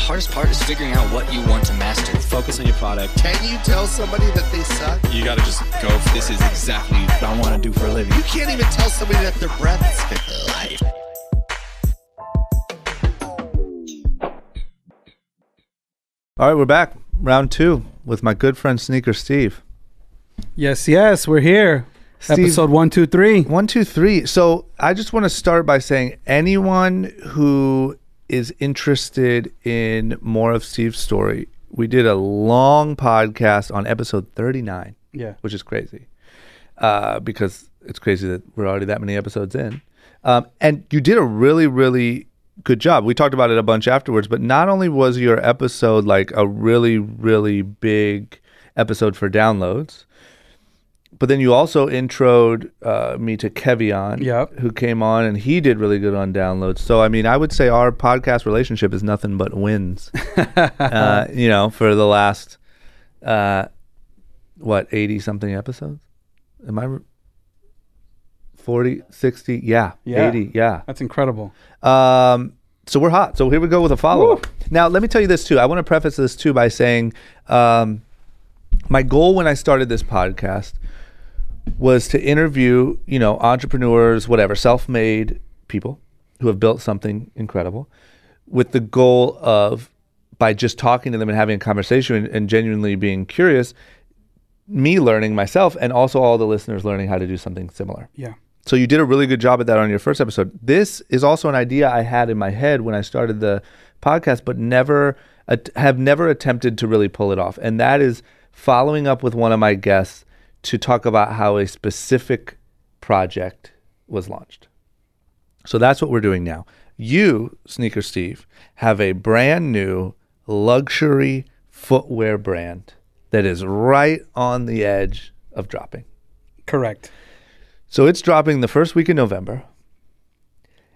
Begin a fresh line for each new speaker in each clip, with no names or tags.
hardest part is figuring out what you want to master.
Focus on your product.
Can you tell somebody that they suck?
You got to just go for this is exactly what I want to do for a living.
You can't even tell somebody that their breath is life.
All right, we're back. Round 2 with my good friend Sneaker Steve.
Yes, we're here.
Steve,
Episode 1, 2, 3.
1, 2, 3. So I just want to start by saying anyone who is interested in more of Steve's story, we did a long podcast on episode 39, which is crazy because it's crazy that we're already that many episodes in. And you did a really, really good job. We talked about it a bunch afterwards, but not only was your episode like a really, really big episode for downloads, but then you also introed me to Kevion, who came on, and he did really good on downloads. So, I mean, I would say our podcast relationship is nothing but wins, for the last, 80-something episodes? Am I 40, 60? Yeah, 80, yeah.
That's incredible.
So we're hot. So here we go with a follow-up. Now, let me tell you this, too. I want to preface this, too, by saying my goal when I started this podcast was to interview, entrepreneurs, whatever, self-made people who have built something incredible with the goal of, by just talking to them and having a conversation and genuinely being curious, me learning myself and also all the listeners learning how to do something similar.
Yeah.
So you did a really good job at that on your first episode. This is also an idea I had in my head when I started the podcast, but have never attempted to really pull it off. And that is following up with one of my guests to talk about how a specific project was launched. So that's what we're doing now. You, Sneaker Steve, have a brand new luxury footwear brand that is right on the edge of dropping.
Correct.
So it's dropping the first week in November.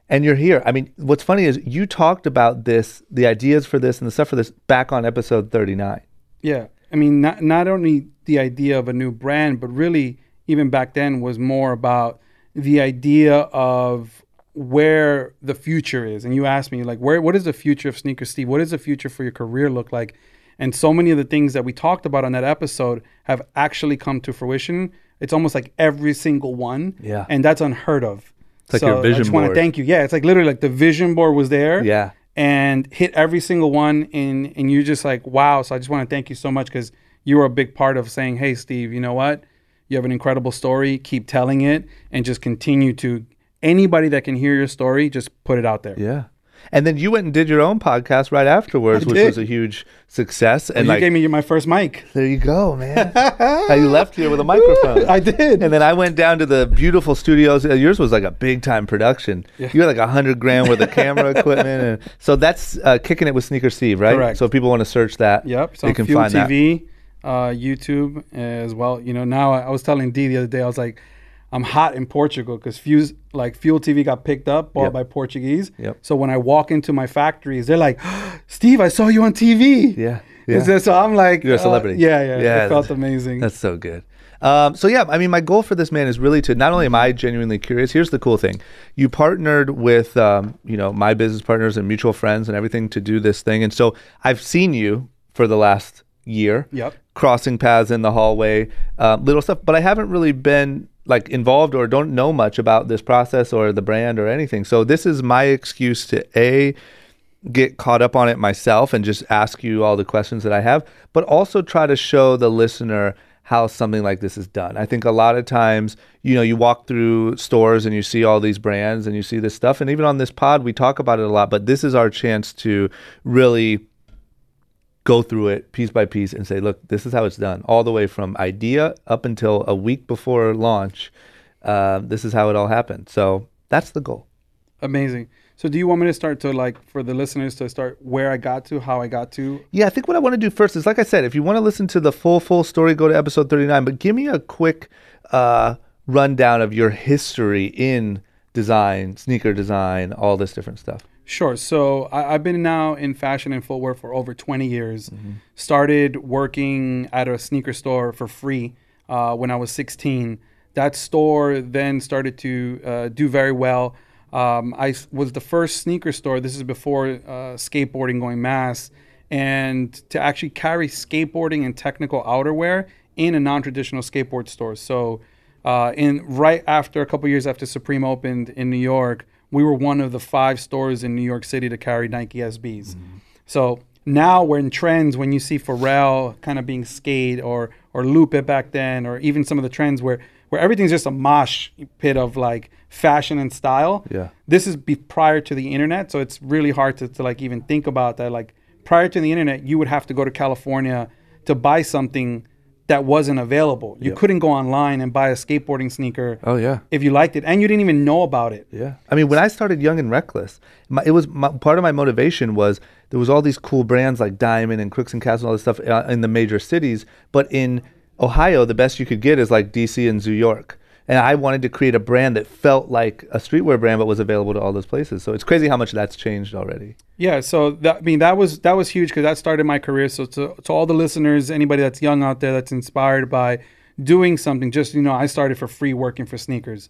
And you're here. I mean, what's funny is you talked about this, the ideas for this and the stuff for this back on episode 39.
Yeah. I mean, not only the idea of a new brand, but really even back then was more about the idea of where the future is. And you asked me, like, what is the future of Sneaker Steve? What does the future for your career look like? And so many of the things that we talked about on that episode have actually come to fruition. It's almost like every single one.
Yeah.
And that's unheard of.
It's like your vision board. I just want
to thank you. Yeah, it's like literally like the vision board was there.
Yeah.
And hit every single one. And you're just like, wow. So I just want to thank you so much because you were a big part of saying, hey, Steve, you know what? You have an incredible story. Keep telling it and just continue to. Anybody that can hear your story, just put it out there.
Yeah. And then you went and did your own podcast right afterwards, which was a huge success. And
you gave me my first mic.
There you go, man. You left here with a microphone.
I did.
And then I went down to the beautiful studios. Yours was like a big time production. Yeah. You had like $100,000 worth of camera equipment. And so that's Kicking It with Sneaker Steve, right?
Correct.
So if people want to search that.
Yep. So
they can
Fuel
find
TV, YouTube as well. Now I was telling Dee the other day, I was like, I'm hot in Portugal because Fuel TV got picked up, bought by Portuguese.
Yep.
So when I walk into my factories, they're like, Steve, I saw you on TV.
Yeah.
So I'm like,
you're a celebrity.
Yeah. It felt amazing.
That's so good. So yeah, I mean, my goal for this, man, is really to, not only am I genuinely curious, here's the cool thing. You partnered with, my business partners and mutual friends and everything to do this thing. And so I've seen you for the last year, crossing paths in the hallway, little stuff, but I haven't really been like involved or don't know much about this process or the brand or anything. So this is my excuse to get caught up on it myself and just ask you all the questions that I have, but also try to show the listener how something like this is done. I think a lot of times, you walk through stores and you see all these brands and you see this stuff. And even on this pod, we talk about it a lot, but this is our chance to really go through it piece by piece and say, look, this is how it's done. All the way from idea up until a week before launch. This is how it all happened. So that's the goal.
Amazing. So do you want me to start to for the listeners to start where I got to, how I got to?
Yeah, I think what I want to do first is, like I said, if you want to listen to the full story, go to episode 39. But give me a quick rundown of your history in design, sneaker design, all this different stuff.
Sure. So I've been now in fashion and footwear for over 20 years. Mm-hmm. Started working at a sneaker store for free when I was 16. That store then started to do very well. was the first sneaker store. This is before skateboarding going mass, and to actually carry skateboarding and technical outerwear in a non-traditional skateboard store. So, right after a couple years after Supreme opened in New York, we were one of the 5 stores in New York City to carry Nike SBs. So now we're in trends when you see Pharrell kind of being skate or Lupe back then, or even some of the trends where everything's just a mosh pit of like fashion and style.
Yeah.
This is prior to the internet, so it's really hard to like even think about that. Like prior to the internet, you would have to go to California to buy something that wasn't available. You couldn't go online and buy a skateboarding sneaker.
Oh yeah.
If you liked it, and you didn't even know about it.
Yeah. I mean, when I started Young and Reckless, part of my motivation was there was all these cool brands like Diamond and Crooks and Castles and all this stuff in the major cities, but in Ohio, the best you could get is like DC and New York. And I wanted to create a brand that felt like a streetwear brand, but was available to all those places. So it's crazy how much that's changed already.
Yeah, so that was huge because that started my career. So to all the listeners, anybody that's young out there that's inspired by doing something, just I started for free working for sneakers.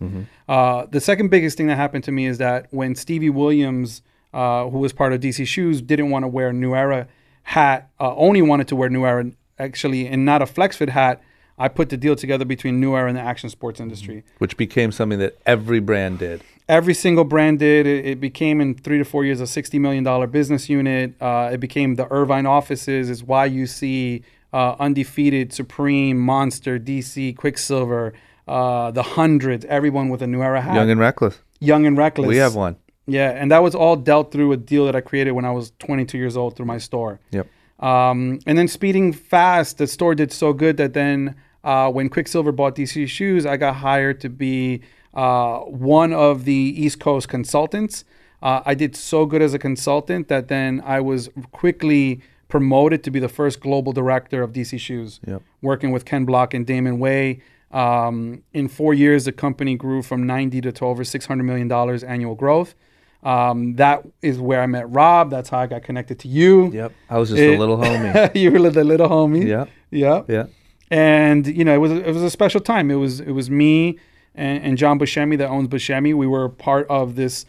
The second biggest thing that happened to me is that when Stevie Williams, who was part of DC Shoes, didn't want to wear a New Era hat, only wanted to wear New Era actually, and not a flex fit hat. I put the deal together between New Era and the action sports industry.
Which became something that every brand did.
Every single brand did. It became in 3 to 4 years a $60 million business unit. It became the Irvine offices. It's why you see Undefeated, Supreme, Monster, DC, Quicksilver, the Hundreds, everyone with a New Era hat.
Young and Reckless.
Young and Reckless.
We have one.
Yeah, and that was all dealt through a deal that I created when I was 22 years old through my store.
Yep.
And then speeding fast, the store did so good that then when Quicksilver bought DC Shoes, I got hired to be one of the East Coast consultants. I did so good as a consultant that then I was quickly promoted to be the first global director of DC Shoes, working with Ken Block and Damon Way. In 4 years, the company grew from 90 to over $600 million annual growth. That is where I met Rob. That's how I got connected to you.
Yep. I was just a little homie.
You were the little homie.
Yeah.
Yeah.
Yeah.
And it was a special time. It was me and John Buscemi that owns Buscemi. We were part of this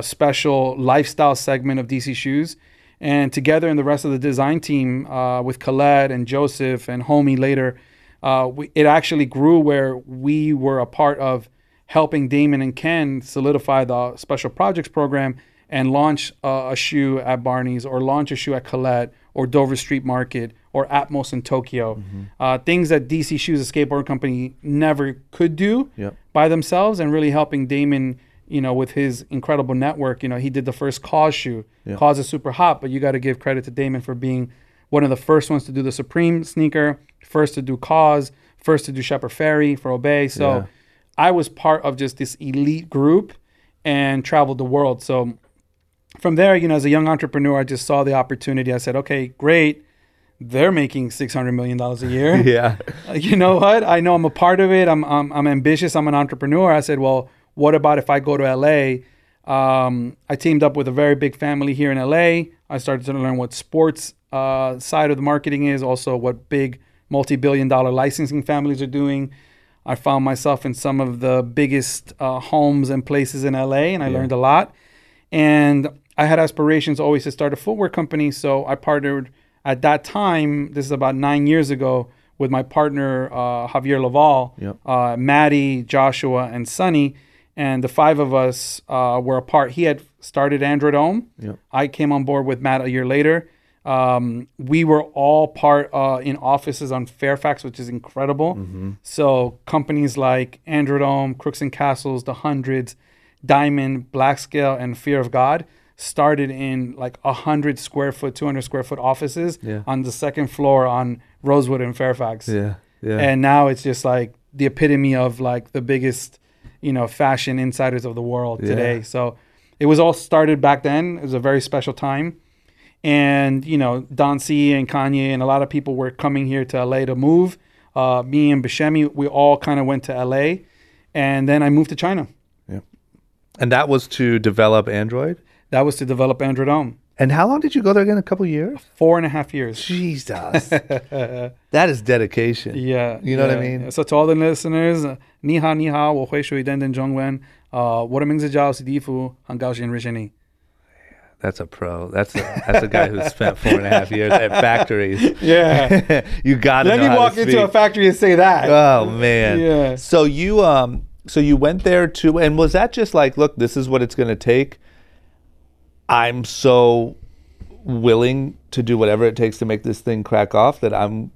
special lifestyle segment of DC Shoes, and together and the rest of the design team with Colette and Joseph and Homie later, it actually grew where we were a part of helping Damon and Ken solidify the special projects program and launch a shoe at Barneys, or launch a shoe at Colette, or Dover Street Market, or Atmos in Tokyo. Things that DC Shoes, a skateboard company, never could do by themselves, and really helping Damon, with his incredible network. He did the first Cause shoe. Cause is super hot, but you got to give credit to Damon for being one of the first ones to do the Supreme sneaker, first to do Cause, first to do Shepard Fairey for Obey. So I was part of just this elite group and traveled the world. So from there, as a young entrepreneur, I just saw the opportunity. I said, okay, great. They're making $600 million a year.
Yeah.
You know what? I know I'm a part of it. I'm ambitious. I'm an entrepreneur. I said, well, what about if I go to LA? I teamed up with a very big family here in LA. I started to learn what sports side of the marketing is, also what big multi-billion-dollar licensing families are doing. I found myself in some of the biggest homes and places in LA, and I learned a lot. And I had aspirations always to start a footwear company, so I partnered at that time, this is about 9 years ago, with my partner, Javier Laval, Maddie, Joshua, and Sonny. And the 5 of us were a part. He had started Android Home. I came on board with Matt a year later. We were all part in offices on Fairfax, which is incredible. So companies like Android Home, Crooks and Castles, The Hundreds, Diamond, Black Scale, and Fear of God started in like 100 square foot, 200 square foot offices on the second floor on Rosewood in Fairfax. And now it's just like the epitome of like the biggest, fashion insiders of the world today. So it was all started back then. It was a very special time. And, Don C and Kanye and a lot of people were coming here to LA to move. Me and Buscemi, we all kind of went to LA. And then I moved to China.
And that was to develop Android?
That was to develop Android Home.
And how long did you go there again? A couple years?
4.5 years.
Jesus. That is dedication.
Yeah.
You know what I mean?
So to all the listeners, ni hao, 我会说一点点中文.我的名字叫史蒂夫，很高兴认识你。
That's a pro. That's a guy who spent 4.5 years at factories.
Yeah.
You got to
Let
know
me
how
walk
to
into a
speak.
factory and say that.
Oh man.
Yeah.
So you went there too, and was that just like, look, this is what it's going to take. I'm so willing to do whatever it takes to make this thing crack off that I'm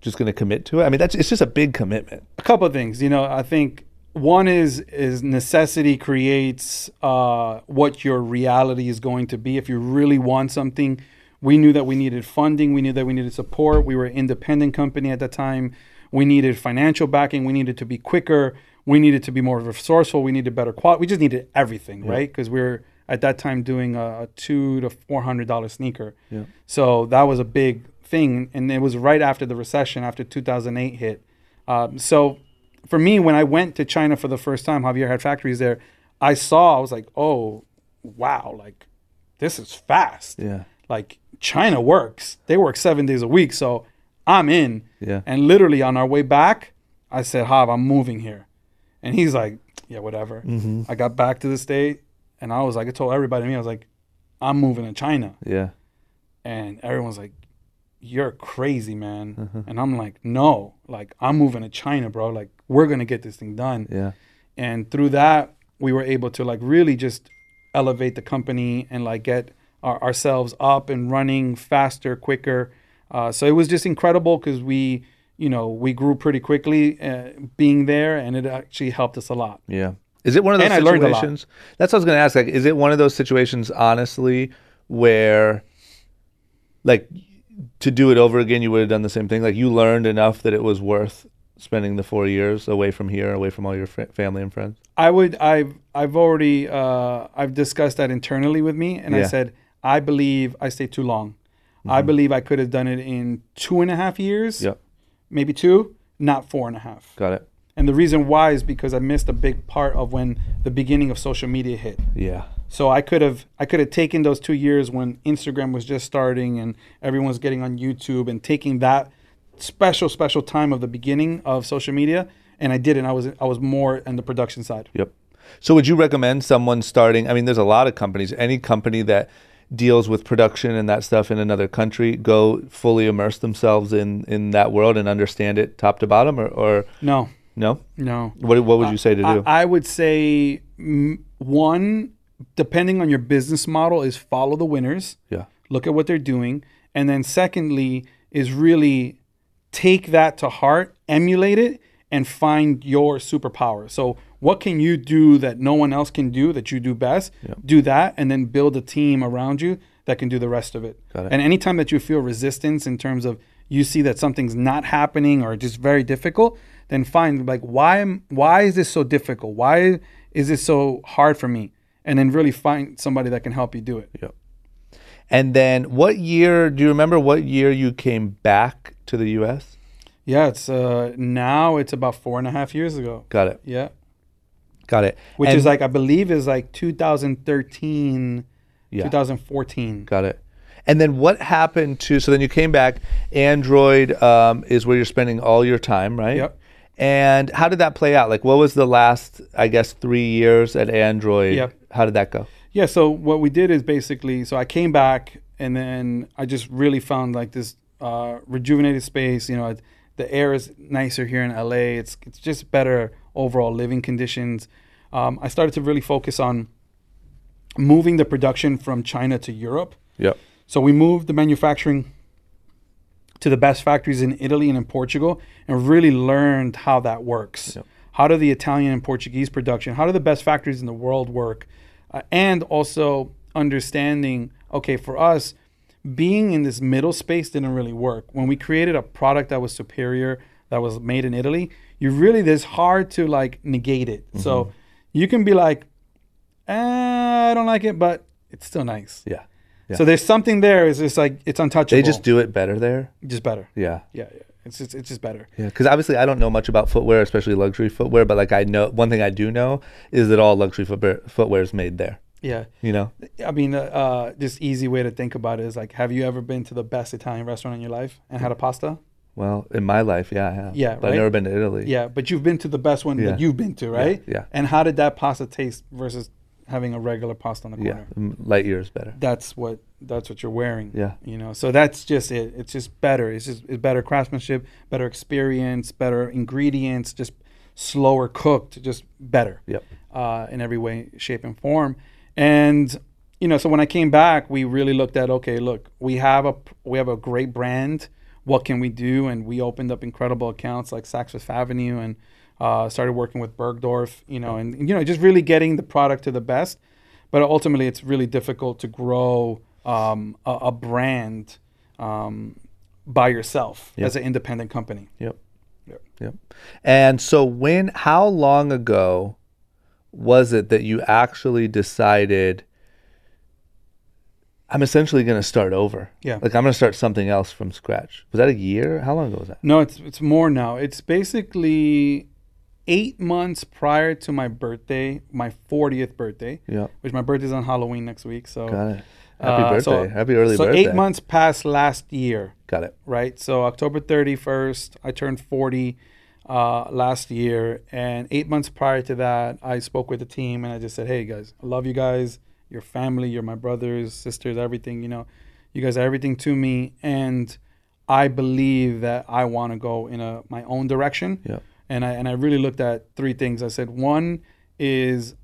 just going to commit to it. I mean, it's just a big commitment.
A couple of things, I think one is necessity creates what your reality is going to be. If you really want something, we knew that we needed funding. We knew that we needed support. We were an independent company at that time. We needed financial backing. We needed to be quicker. We needed to be more resourceful. We needed better quality. We just needed everything, right? Because we were at that time doing a $200 to $400 sneaker.
Yeah.
So that was a big thing. And it was right after the recession, after 2008 hit. So for me, when I went to China for the first time, Javier had factories there. I was like, oh, wow, like this is fast.
Yeah.
Like China works. They work 7 days a week. So I'm in.
Yeah.
And literally on our way back, I said, Hav, I'm moving here. And he's like, yeah, whatever.
Mm-hmm.
I got back to the state and I was like, I told everybody, I was like, I'm moving to China.
Yeah.
And everyone's like, you're crazy, man. Mm-hmm. And I'm like, no, like I'm moving to China, bro. Like we're going to get this thing done.
Yeah.
And through that, we were able to like really just elevate the company and like get ourselves up and running faster, quicker. So it was just incredible because we grew pretty quickly being there, and it actually helped us a lot.
Yeah. Is it one of those
And I learned a lot.
situations? That's what I was going to ask. Like, is it one of those situations, honestly, where, like, to do it over again, you would have done the same thing? Like, you learned enough that it was worth spending the 4 years away from here, away from all your family and friends?
I've already discussed that internally with me, and I said I believe I stayed too long. Mm-hmm. I believe I could have done it in 2.5 years. Yep. Maybe 2, not 4.5.
Got it.
And the reason why is because I missed a big part of when the beginning of social media hit.
Yeah.
So I could have taken those 2 years when Instagram was just starting and everyone was getting on YouTube and taking that special time of the beginning of social media, and I didn't. I was more on the production side.
Yep. So would you recommend someone starting? I mean, there's a lot of companies. Any company that deals with production and that stuff in another country, go fully immerse themselves in that world and understand it top to bottom, or
no.
No?
No.
What would you say to do?
I would say, one, depending on your business model, is follow the winners.
Yeah.
Look at what they're doing. And then secondly is really take that to heart, emulate it, and find your superpower. So what can you do that no one else can do, that you do best? Yeah. Do that, and then build a team around you that can do the rest of it.
Got it.
And anytime that you feel resistance in terms of you see that something's not happening or just very difficult, then find like, why is this so difficult? Why is this so hard for me? And then really find somebody that can help you do it.
Yep. And then do you remember what year you came back to the U.S.?
Yeah, it's now it's about 4.5 years ago.
Got it.
Yeah.
Got it.
Which is like, I believe is like 2013, 2014.
Got it. And then what happened so then you came back, Android is where you're spending all your time, right?
Yep.
And how did that play out? Like, what was the last, I guess, 3 years at Android?
Yep.
How did that go?
Yeah, so what we did is basically, so I came back and then I just really found like this rejuvenated space. The air is nicer here in LA. It's just better overall living conditions. I started to really focus on moving the production from China to Europe.
Yep.
So we moved the manufacturing to the best factories in Italy and in Portugal, and really learned how that works. Yep. How do the Italian and Portuguese production, how do the best factories in the world work? And also understanding, okay, for us, being in this middle space didn't really work. When we created a product that was superior, that was made in Italy, it's hard to like negate it. Mm-hmm. So you can be like, I don't like it, but it's still nice.
Yeah. Yeah.
So there's something there. It's just like, it's untouchable.
They just do it better there?
Just better.
Yeah.
Yeah. It's just better.
Yeah, because obviously I don't know much about footwear, especially luxury footwear, but like I know, one thing I do know is that all luxury footwear is made there.
Yeah.
I
mean, just easy way to think about it is like, have you ever been to the best Italian restaurant in your life and had a pasta?
Well, in my life, yeah, I have.
Yeah,
but
right?
I've never been to Italy.
Yeah, but you've been to the best one
Yeah.
that you've been to, right?
Yeah.
And how did that pasta taste versus having a regular pasta on the
Yeah,
corner?
light years better.
That's what you're wearing.
Yeah.
You know, so that's just it. It's just better. It's better craftsmanship, better experience, better ingredients, just slower cooked, just better.
Yep.
In every way, shape, and form. And you know, so when I came back, we really looked at, okay, look, we have a great brand. What can we do? And we opened up incredible accounts like Saks Fifth Avenue and started working with Bergdorf, you know, and you know, just really getting the product to the best. But ultimately, it's really difficult to grow a brand by yourself as an independent company.
Yep. And so how long ago was it that you actually decided, I'm essentially going to start over?
Yeah.
Like, I'm going to start something else from scratch. Was that a year? How long ago was that?
No, it's more now. It's basically 8 months prior to my birthday, my 40th birthday, which my birthday's on Halloween next week. So
got it. Happy birthday. Happy early
so
birthday.
8 months past last year.
Got it.
Right? So October 31st, I turned 40 last year. And 8 months prior to that, I spoke with the team and I just said, hey, guys, I love you guys. Your family, you're my brothers, sisters, everything, you know. You guys are everything to me. And I believe that I want to go in my own direction.
Yeah.
And I really looked at three things. I said, one is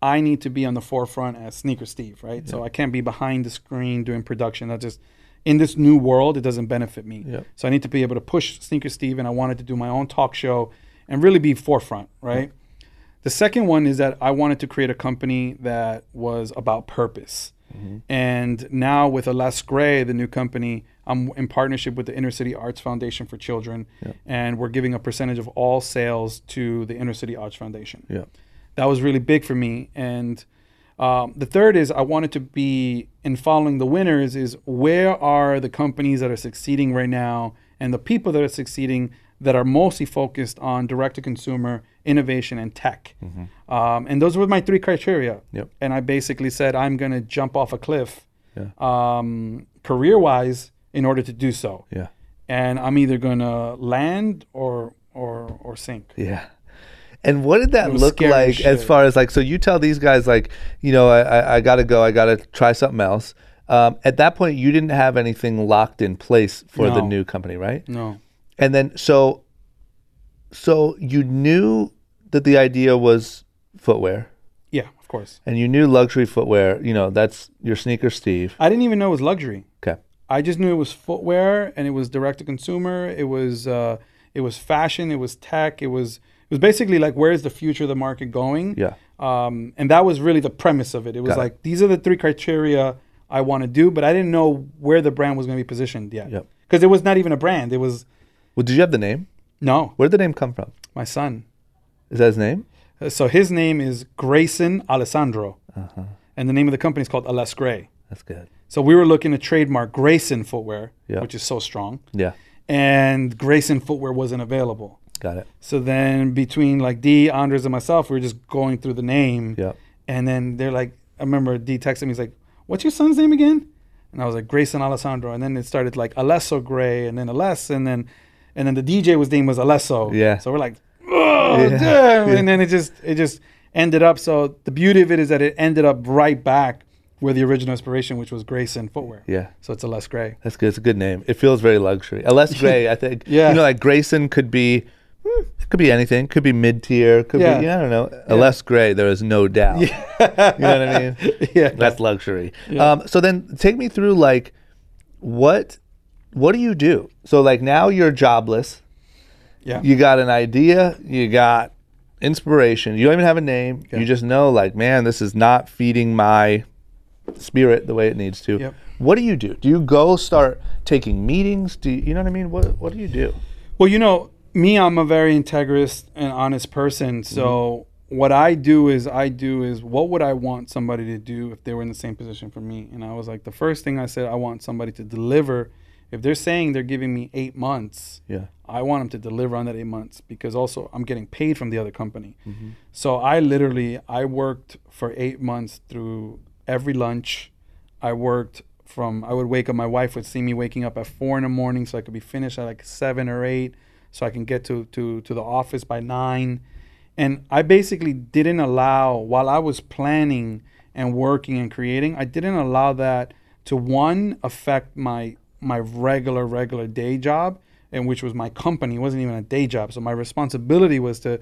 I need to be on the forefront as Sneaker Steve, right? Yeah. So I can't be behind the screen doing production. That just, in this new world, it doesn't benefit me. Yeah. So I need to be able to push Sneaker Steve, and I wanted to do my own talk show and really be forefront, right? Yeah. The second one is that I wanted to create a company that was about purpose. Mm-hmm. And now with Less Gray, the new company, I'm in partnership with the Inner City Arts Foundation for Children, and we're giving a percentage of all sales to the Inner City Arts Foundation. Yeah. That was really big for me. And the third is I wanted to be, in following the winners, is where are the companies that are succeeding right now and the people that are succeeding that are mostly focused on direct-to-consumer, innovation, and tech. Mm-hmm. And those were my three criteria. Yep. And I basically said, I'm going to jump off a cliff career-wise in order to do so. Yeah. And I'm either going to land or sink.
Yeah. And what did that look like as far as like, so you tell these guys like, you know, I got to go, I got to try something else. At that point, you didn't have anything locked in place for the new company, right?
No.
And then, so you knew that the idea was footwear.
Yeah, of course.
And you knew luxury footwear, you know, that's your Sneaker Steve.
I didn't even know it was luxury.
Okay.
I just knew it was footwear and it was direct to consumer. It was fashion. It was tech. It was basically like, where's the future of the market going? Yeah. And that was really the premise of it. It was like, these are the three criteria I want to do, but I didn't know where the brand was going to be positioned yet. Yep. Because it was not even a brand. It was.
Well, did you have the name?
No.
Where did the name come from?
My son.
Is that his name?
So his name is Grayson Alessandro. Uh-huh. And the name of the company is called Less Gray.
That's good.
So we were looking to trademark Grayson Footwear, which is so strong. Yeah. And Grayson Footwear wasn't available.
Got it.
So then between like D, Andres, and myself, we were just going through the name. Yeah. And then they're like, I remember D texted me, he's like, what's your son's name again? And I was like, Grayson Alessandro. And then it started like Alesso Gray, and then Aless, and then the DJ name was Alesso. Yeah. So we're like, oh, damn. And then it just ended up. So the beauty of it is that it ended up right back where the original inspiration, which was Grayson Footwear. Yeah. So it's Less Gray.
That's good. It's a good name. It feels very luxury. Less Gray, I think.
Yeah.
You know, like Grayson could be, it could be anything. Could be mid-tier. Could be, I don't know. Less Gray, there is no doubt. Yeah. You know what I mean? Yeah. That's luxury. Yeah. So then take me through, like, what do you do? So, like, now you're jobless. Yeah. You got an idea. You got inspiration. You don't even have a name. Yeah. You just know, like, man, this is not feeding my spirit the way it needs to. Yep. What do you do? Do you go start taking meetings? Do you know what I mean? What do you do?
Well, you know, me, I'm a very integrous and honest person. So what I do is what would I want somebody to do if they were in the same position for me? And I was like, the first thing I said, I want somebody to deliver. If they're saying they're giving me 8 months, I want them to deliver on that 8 months, because also I'm getting paid from the other company. Mm-hmm. So I worked for 8 months through every lunch. I worked I would wake up, my wife would see me waking up at 4 a.m. so I could be finished at like 7 or 8 so I can get to the office by 9. And I basically didn't allow, while I was planning and working and creating, I didn't allow that to, one, affect my regular day job, and which was my company. It wasn't even a day job. So my responsibility was to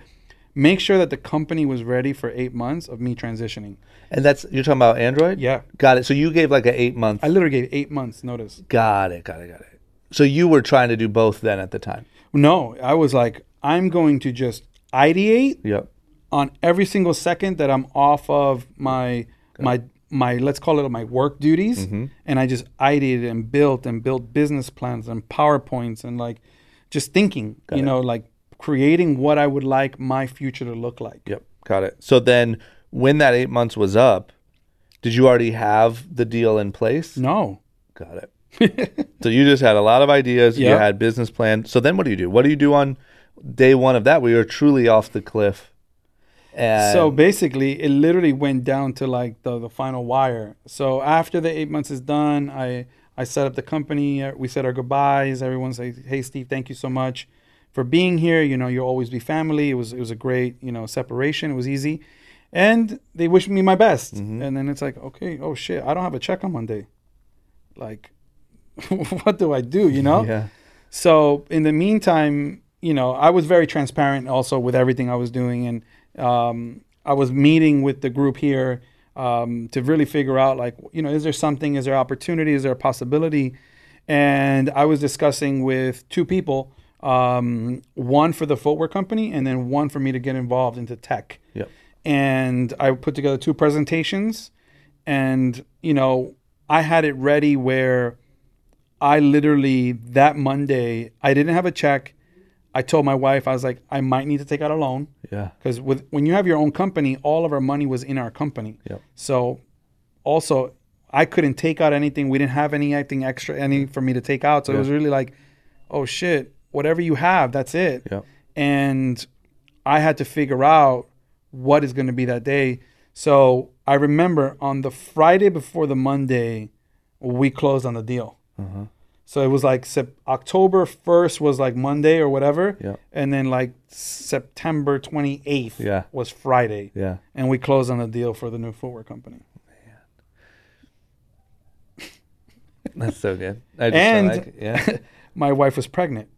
make sure that the company was ready for 8 months of me transitioning.
And you're talking about Android?
Yeah.
Got it. So you gave like an 8 month.
I literally gave 8 months notice.
Got it. So you were trying to do both then at the time?
No, I was like, I'm going to just ideate
Yep.
on every single second that I'm off of my let's call it my work duties.
Mm-hmm.
And I just ideated and built business plans and PowerPoints and like just thinking, like creating what I would like my future to look like.
Yep. Got it. So then when that 8 months was up, did you already have the deal in place?
No.
Got it. So you just had a lot of ideas.
Yep.
You had business plan. So then what do you do? What do you do on day one of that where you're truly off the cliff? And
So basically, it literally went down to like the final wire. So after the 8 months is done, I set up the company. We said our goodbyes. Everyone said, "Hey, Steve, thank you so much for being here. You'll always be family." It was a great separation. It was easy, and they wished me my best.
Mm-hmm.
And then it's like, okay, oh shit, I don't have a check on Monday. Like, what do I do?
Yeah.
So in the meantime, I was very transparent also with everything I was doing, and I was meeting with the group here to really figure out, like, is there opportunity, is there a possibility? And I was discussing with two people, one for the footwear company and then one for me to get involved into tech.
Yep.
And I put together 2 presentations, and, I had it ready where I literally, that Monday, I didn't have a check. I told my wife, I was like, I might need to take out a loan.
Yeah.
Because when you have your own company, all of our money was in our company.
Yep.
So also, I couldn't take out anything. We didn't have anything extra, any for me to take out. So it was really like, oh shit, whatever you have, that's it.
Yep.
And I had to figure out what is going to be that day. So I remember on the Friday before the Monday, we closed on the deal.
Uh-huh.
So it was like October 1st was like Monday or whatever.
Yep.
And then like September 28th was Friday.
Yeah.
And we closed on the deal for the new footwear company.
That's so good. Yeah.
My wife was pregnant.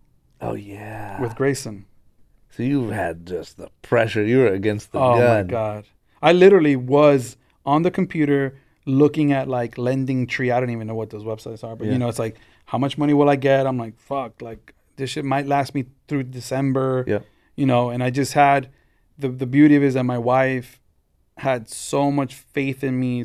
Oh, yeah.
With Grayson.
So you had just the pressure. You were against the
gun. Oh, my God. I literally was on the computer looking at like Lending Tree. I don't even know what those websites are. But, it's like, how much money will I get? I'm like, fuck. Like, this shit might last me through December.
Yeah.
And I just had, the beauty of it is that my wife had so much faith in me,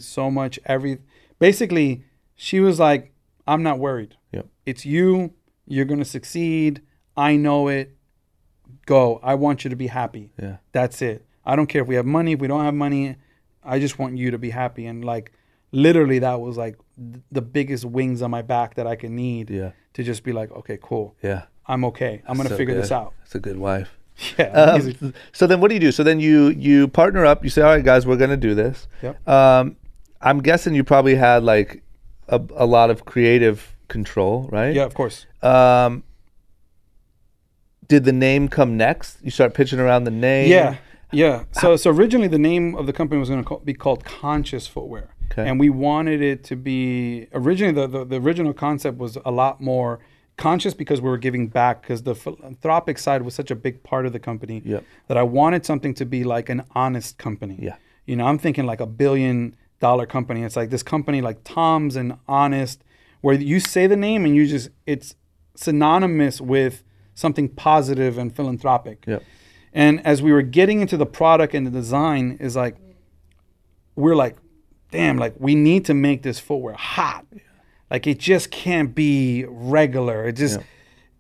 basically, she was like, I'm not worried.
Yep.
It's you. You're going to succeed. I know it. Go. I want you to be happy.
Yeah.
That's it. I don't care if we have money, if we don't have money. I just want you to be happy. And like, literally, that was like the biggest wings on my back that I could need to just be like, okay, cool.
Yeah.
I'm okay. I'm going to figure this out.
That's a good wife.
Yeah.
So then what do you do? So then you partner up. You say, all right, guys, we're going to do this.
Yep.
I'm guessing you probably had like a lot of creative control, right?
Yeah, of course.
Did the name come next? You start pitching around the name?
Yeah. So originally the name of the company was going to be called Conscious Footwear.
Okay.
And we wanted it to be, originally the original concept was a lot more conscious because we were giving back, because the philanthropic side was such a big part of the company that I wanted something to be like an honest company.
Yeah.
I'm thinking like $1 billion company. It's like this company like Tom's and Honest, where you say the name and it's synonymous with something positive and philanthropic.
Yep.
And as we were getting into the product and the design, is like, we're like, damn, like we need to make this footwear hot. Yeah. Like it just can't be regular. It just,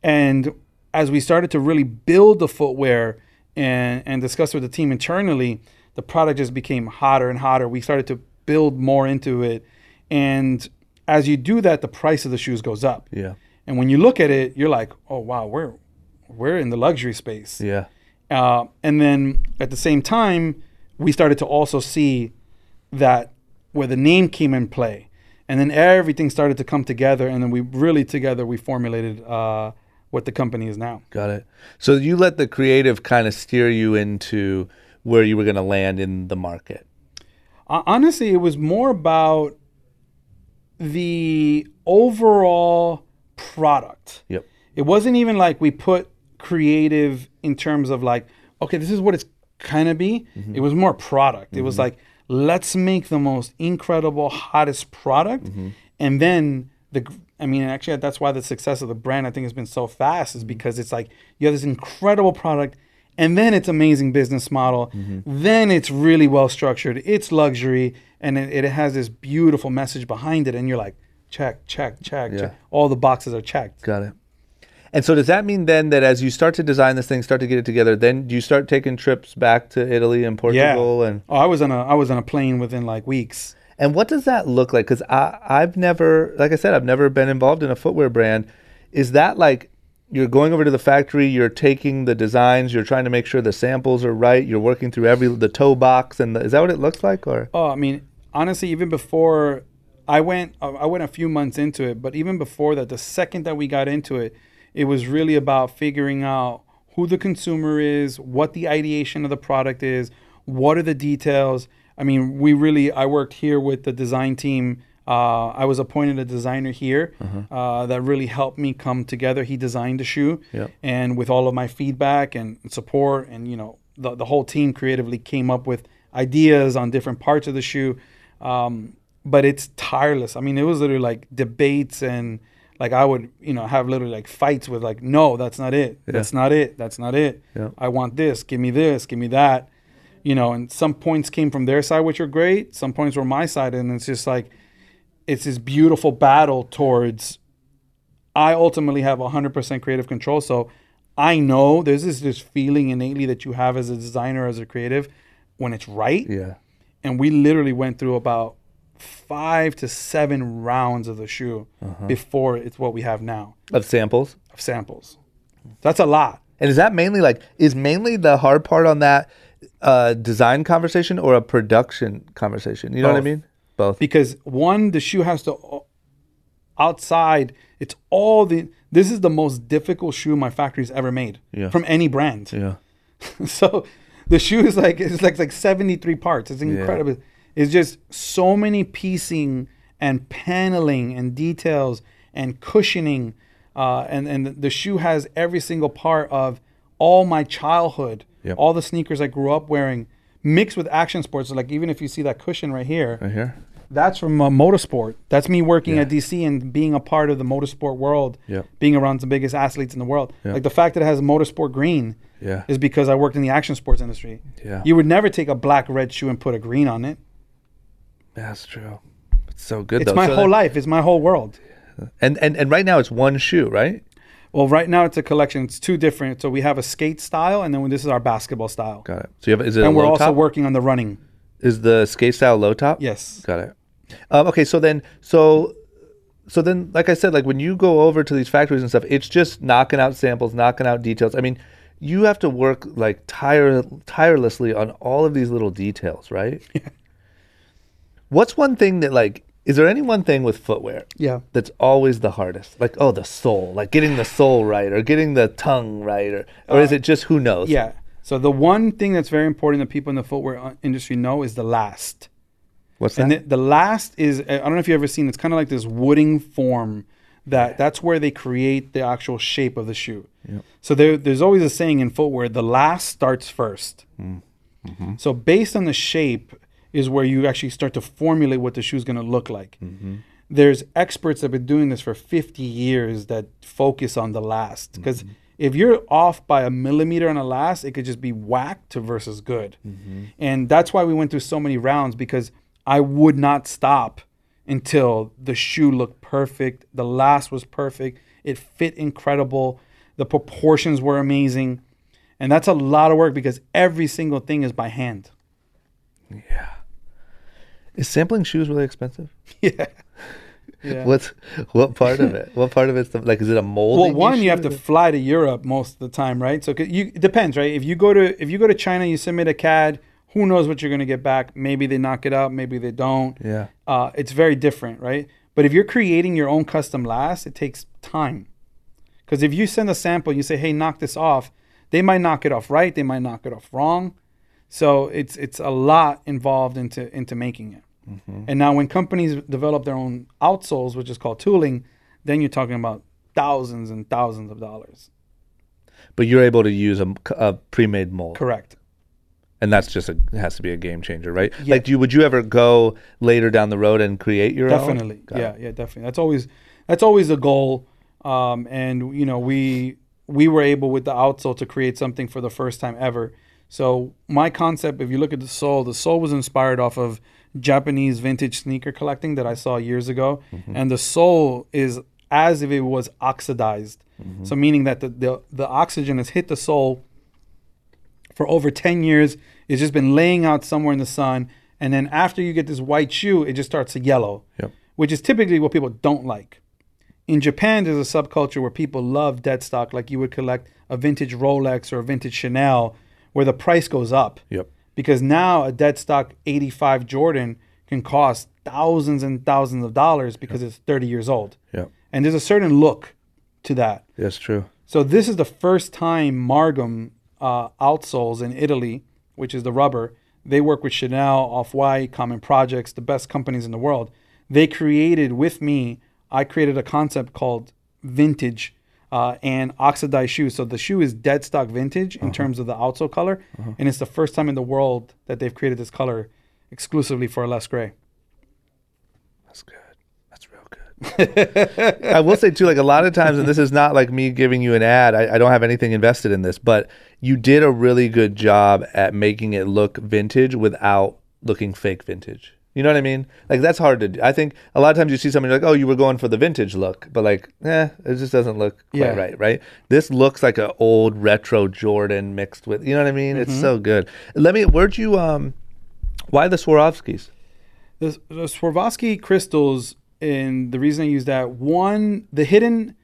and as we started to really build the footwear and discuss with the team internally, the product just became hotter and hotter. We started to build more into it. And as you do that, the price of the shoes goes up.
Yeah.
And when you look at it, you're like, oh, wow, we're in the luxury space.
Yeah.
And then at the same time, we started to also see that where the name came in play. And then everything started to come together, and then we formulated what the company is now.
Got it. So you let the creative kind of steer you into where you were going to land in the market.
Honestly, it was more about the overall product.
Yep.
It wasn't even like we put creative in terms of like, okay, this is what it's kind of be.
Mm-hmm.
It was more product. It was like, let's make the most incredible, hottest product.
Mm-hmm.
And then actually that's why the success of the brand, I think, has been so fast, is because it's like you have this incredible product, and then it's amazing business model. Then it's really well structured. It's luxury, and it has this beautiful message behind it. And you're like, check, check, check, check. All the boxes are checked.
Got it. And so does that mean then that as you start to design this thing, start to get it together, then do you start taking trips back to Italy and Portugal?
Yeah.
And
I was on a plane within like weeks.
And what does that look like? Because I've never, like I said, I've never been involved in a footwear brand. Is that like you're going over to the factory, you're taking the designs, you're trying to make sure the samples are right, you're working through the toe box, and is that what it looks like? Or
Honestly, even before I went a few months into it, but even before that, the second that we got into it, it was really about figuring out who the consumer is, what the ideation of the product is, what are the details. I worked here with the design team. I was appointed a designer here that really helped me come together. He designed the shoe, and with all of my feedback and support, and the whole team creatively came up with ideas on different parts of the shoe. But it's tireless. It was literally like debates, and like I would have literally like fights with like, no, that's not it. That's not it. That's not it. I want this. Give me this. Give me that. And some points came from their side, which are great. Some points were my side, and it's just like, it's this beautiful battle towards, I ultimately have 100% creative control. So I know there's this feeling innately that you have as a designer, as a creative, when it's right. Yeah. And we literally went through about 5 to 7 rounds of the shoe before it's what we have now.
Of samples?
Of samples. That's a lot.
And is that mainly the hard part on that design conversation or a production conversation? You know what I mean? Both.
Because one, the shoe has to, outside, this is the most difficult shoe my factory's ever made from any brand. Yeah. So the shoe is like 73 parts. It's incredible. Yeah. It's just so many piecing and paneling and details and cushioning. And the shoe has every single part of all my childhood, all the sneakers I grew up wearing, mixed with action sports. So like even if you see that cushion right here, that's from motorsport. That's me working at DC and being a part of the motorsport world, being around the biggest athletes in the world. Like the fact that it has motorsport green is because I worked in the action sports industry. Yeah. You would never take a black red shoe and put a green on it.
That's true. It's so good.
It's my whole life. It's my whole world.
And right now it's one shoe, right?
Well, right now it's a collection. It's two different. So we have a skate style, and then this is our basketball style.
Got it. So is it?
And we're
low
also
top?
working on the running.
Is the skate style low top?
Yes.
Got it. Okay. So then, like I said, like when you go over to these factories and stuff, it's just knocking out samples, knocking out details. You have to work like tirelessly on all of these little details, right? Yeah. What's one thing that is there any one thing with footwear that's always the hardest? Like, the sole, like getting the sole right or getting the tongue right, or is it just who knows?
Yeah. So the one thing that's very important that people in the footwear industry know is the last.
What's that?
And the last is, I don't know if you've ever seen, it's kind of like this wooding form that's where they create the actual shape of the shoe. Yep. So there's always a saying in footwear, the last starts first. Mm-hmm. So based on the shape is where you actually start to formulate what the shoe is going to look like. Mm-hmm. There's experts that have been doing this for 50 years that focus on the last. Because if you're off by a millimeter on a last, it could just be whack to versus good. Mm-hmm. And that's why we went through so many rounds, because I would not stop until the shoe looked perfect. The last was perfect. It fit incredible. The proportions were amazing. And that's a lot of work because every single thing is by hand.
Yeah. Is sampling shoes really expensive?
Yeah.
What part of it? What part of it's is it a molding?
Well, you have to fly to Europe most of the time, right? So it depends, right? If you go to China, you submit a CAD. who knows what you're going to get back. Maybe they knock it up, maybe they don't.
Yeah.
It's very different, right? But if you're creating your own custom last, it takes time. Because if you send a sample, you say, hey, knock this off, they might knock it off right, they might knock it off wrong. So it's a lot involved into making it. Mm-hmm. And now when companies develop their own outsoles, which is called tooling, then you're talking about thousands and thousands of dollars.
But you're able to use a pre-made mold.
Correct.
And that's just has to be a game changer, right?
Yeah.
Like, would you ever go later down the road and create your own?
Definitely. Yeah, definitely. That's always the goal. And you know, we were able with the outsole to create something for the first time ever. So my concept, if you look at the sole was inspired off of Japanese vintage sneaker collecting that I saw years ago. Mm-hmm. And the sole is as if it was oxidized. Mm-hmm. So meaning that the oxygen has hit the sole for over 10 years. It's just been laying out somewhere in the sun. And then after you get this white shoe, it just starts to yellow, which is typically what people don't like. In Japan, there's a subculture where people love dead stock, like you would collect a vintage Rolex or a vintage Chanel, where the price goes up.
Yep.
Because now a dead stock 85 Jordan can cost thousands and thousands of dollars because it's 30 years old.
Yep.
And there's a certain look to that.
That's true.
So this is the first time Margam outsoles in Italy, which is the rubber. They work with Chanel, Off-White, Common Projects, the best companies in the world. They created with me, I created a concept called vintage and oxidized shoes. So the shoe is dead stock vintage in terms of the outsole color. And it's the first time in the world that they've created this color exclusively for a less gray.
That's good. That's real good. I will say too, like a lot of times, and this is not like me giving you an ad, I don't have anything invested in this, but you did a really good job at making it look vintage without looking fake vintage. You know what I mean? Like that's hard to do. I think a lot of times you see something like, oh, you were going for the vintage look, but like, it just doesn't look quite right? This looks like an old retro Jordan mixed with, you know what I mean? It's so good. Where'd you, why the Swarovskis?
The Swarovski crystals, and the reason I use that, one, the hidden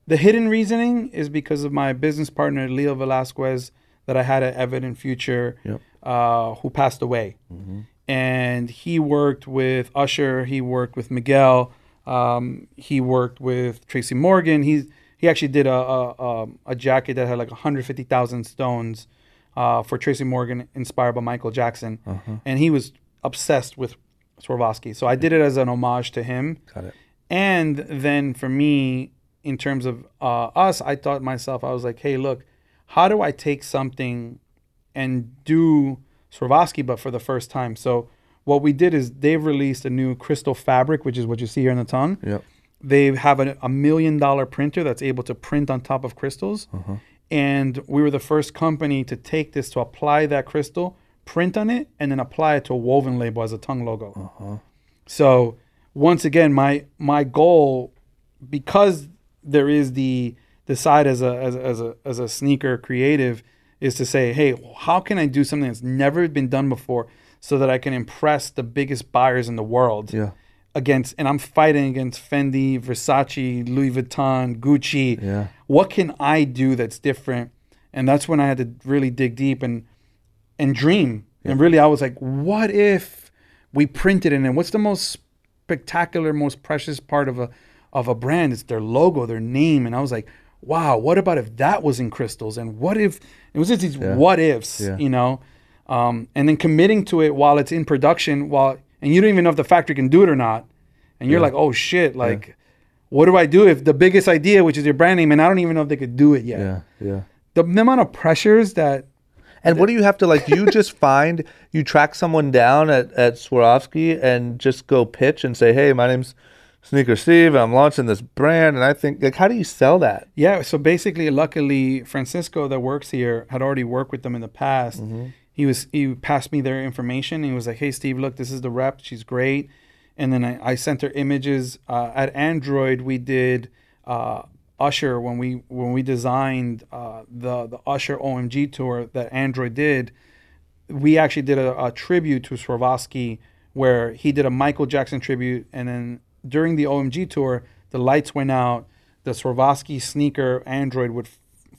reasoning is because of my business partner, Leo Velasquez, that I had at Evident Future, who passed away. Mm-hmm. And he worked with Usher, he worked with Miguel, he worked with Tracy Morgan. He actually did a jacket that had like 150,000 stones for Tracy Morgan, inspired by Michael Jackson. And he was obsessed with Swarovski. So I did it as an homage to him.
Got it.
And then for me, in terms of us, I thought to myself, I was like, hey, look, how do I take something and do Swarovski, but for the first time? So what we did is they've released a new crystal fabric, which is what you see here in the tongue.
Yep.
They have a $1 million printer that's able to print on top of crystals. And we were the first company to take this, to apply that crystal, print on it, and then apply it to a woven label as a tongue logo. So once again, my goal, because there is the side as a sneaker creative, is to say, hey, how can I do something that's never been done before so that I can impress the biggest buyers in the world? And I'm fighting against Fendi, Versace, Louis Vuitton, Gucci. What can I do that's different? And that's when I had to really dig deep and dream. And really, I was like, what if we printed it? And what's the most spectacular, most precious part of a brand? It's their logo, their name. And I was like, wow, what about if that was in crystals? And what if it was just these what ifs, you know? And then committing to it while it's in production, and you don't even know if the factory can do it or not. And you're like, oh shit, like, what do I do if the biggest idea, which is your brand name, and I don't even know if they could do it yet? The amount of pressures that.
And what do you have to, like, you just you track someone down at Swarovski and just go pitch and say, hey, my name's Sneaker Steve, I'm launching this brand, and I think, like, how do you sell that?
Yeah, so basically, luckily, Francisco that works here had already worked with them in the past. He passed me their information. He was like, hey, Steve, look, this is the rep. She's great. And then I sent her images. At Android, we did Usher when we designed the Usher OMG tour that Android did. We actually did a tribute to Swarovski where he did a Michael Jackson tribute, and then during the OMG tour, the lights went out. The Swarovski sneaker Android would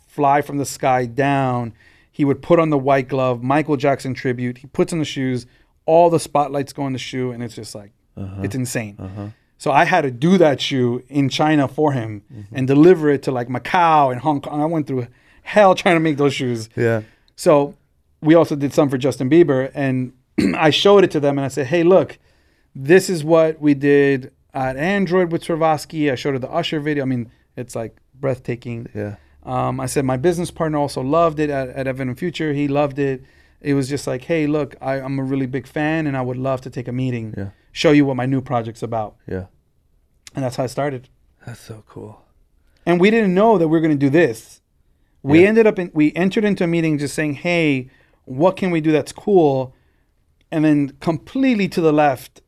fly from the sky down, He would put on the white glove, Michael Jackson tribute. He puts on the shoes, all the spotlights go on the shoe, and it's just like, it's insane. So I had to do that shoe in China for him and deliver it to like Macau and Hong Kong. I went through hell trying to make those shoes.
Yeah.
So we also did some for Justin Bieber, and I showed it to them, and I said, hey, look, this is what we did at Android with Swarovski. I showed her the Usher video. I mean, it's like breathtaking.
Yeah.
I said my business partner also loved it at Evan & Future. He loved it. It was just like, hey, look, I'm a really big fan, and I would love to take a meeting, show you what my new project's about.
Yeah.
And that's how I started.
That's so cool.
And we didn't know that we were going to do this. We entered into a meeting just saying, hey, what can we do that's cool? And then completely to the left,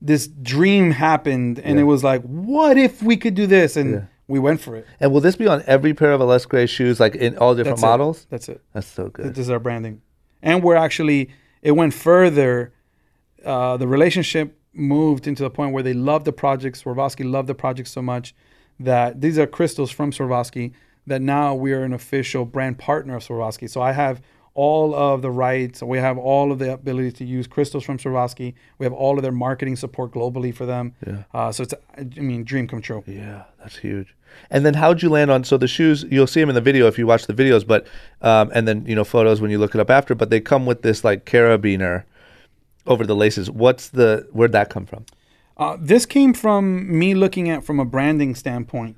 this dream happened, and it was like, what if we could do this? And we went for it.
And will this be on every pair of Les Gray shoes, like in all different models?
That's it.
That's so good.
This is our branding. And we're actually, it went further. The relationship moved into the point where they love the project. Swarovski loved the project so much that these are crystals from Swarovski, that now we are an official brand partner of Swarovski. So I have all of the rights. We have all of the ability to use crystals from Swarovski. We have all of their marketing support globally for them.
Yeah.
So it's, dream come true.
Yeah, that's huge. And then how'd you land on, so the shoes, you'll see them in the video if you watch the videos, but, and then, photos when you look it up after, but they come with this like carabiner over the laces. Where'd that come from?
This came from me looking at from a branding standpoint.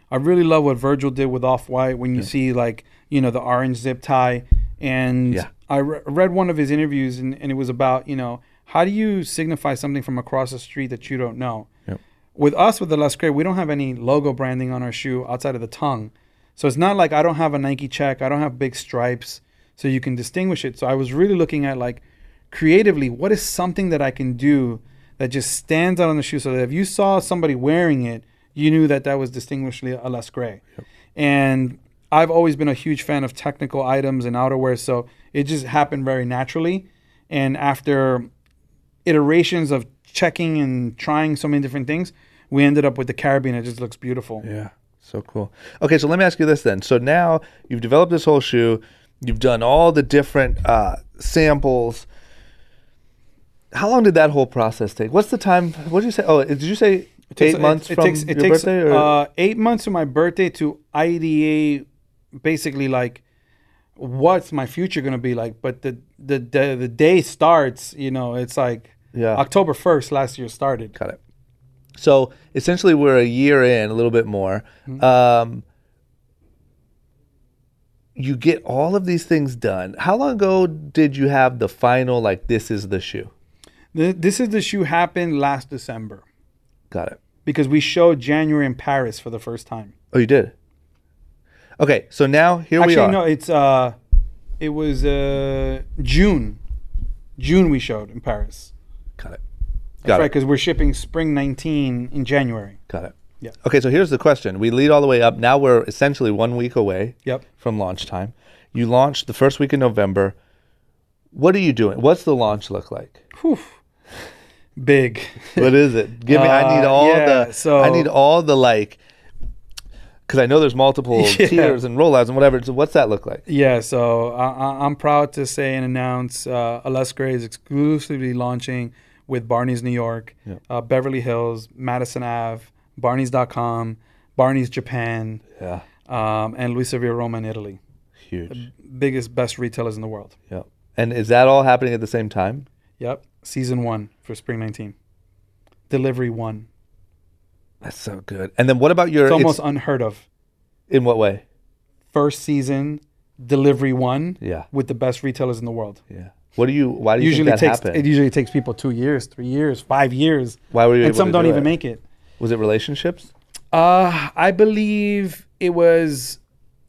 I really love what Virgil did with Off-White when you see like, the orange zip tie. And I read one of his interviews and it was about, how do you signify something from across the street that you don't know?
Yep.
With us, with the Les Gray, we don't have any logo branding on our shoe outside of the tongue. So it's not like I don't have a Nike check. I don't have big stripes so you can distinguish it. So I was really looking at like creatively, what is something that I can do that just stands out on the shoe so that if you saw somebody wearing it, you knew that was distinguishably a Les Gray. Yep. And I've always been a huge fan of technical items and outerwear, so it just happened very naturally. And after iterations of checking and trying so many different things, we ended up with the carabiner. It just looks beautiful.
Yeah, so cool. Okay, so let me ask you this then. So now you've developed this whole shoe. You've done all the different samples. How long did that whole process take? What's the time? What did you say? Oh, did you say 8 months from your birthday? Or?
8 months from my birthday to ideate, basically like, what's my future going to be like? But the day starts, it's like October 1st last year started.
Got it. So essentially we're a year in, a little bit more. Mm-hmm. You get all of these things done. How long ago did you have the final, like, this is the shoe?
This is the shoe happened last December.
Got it.
Because we showed January in Paris for the first time.
Oh, you did? Okay, so now we are.
Actually, no, it was June. June we showed in Paris.
Got it.
That's right, because we're shipping spring 19 in January.
Got it.
Yeah.
Okay, so here's the question. We lead all the way up. Now we're essentially 1 week away from launch time. You launched the first week in November. What are you doing? What's the launch look like?
Whew. Big.
What is it? Give me. I need all the like, because I know there's multiple tiers and rollouts and whatever. So what's that look like?
Yeah. So I'm proud to say and announce Les Gray is exclusively launching with Barneys New York, Beverly Hills, Madison Ave, Barneys.com, Barneys Japan, and Luis Sevilla Roma in Italy.
Huge.
The biggest, best retailers in the world.
Yeah. And is that all happening at the same time?
Yep. Season 1 for spring 19. Delivery 1.
That's so good. And then what about your...
It's almost unheard of.
In what way?
First season, delivery 1 with the best retailers in the world.
Yeah. Why do you think that happened?
It usually takes people 2 years, 3 years, 5 years.
Why were you able to do it?
And some don't even make it.
Was it relationships?
I believe it was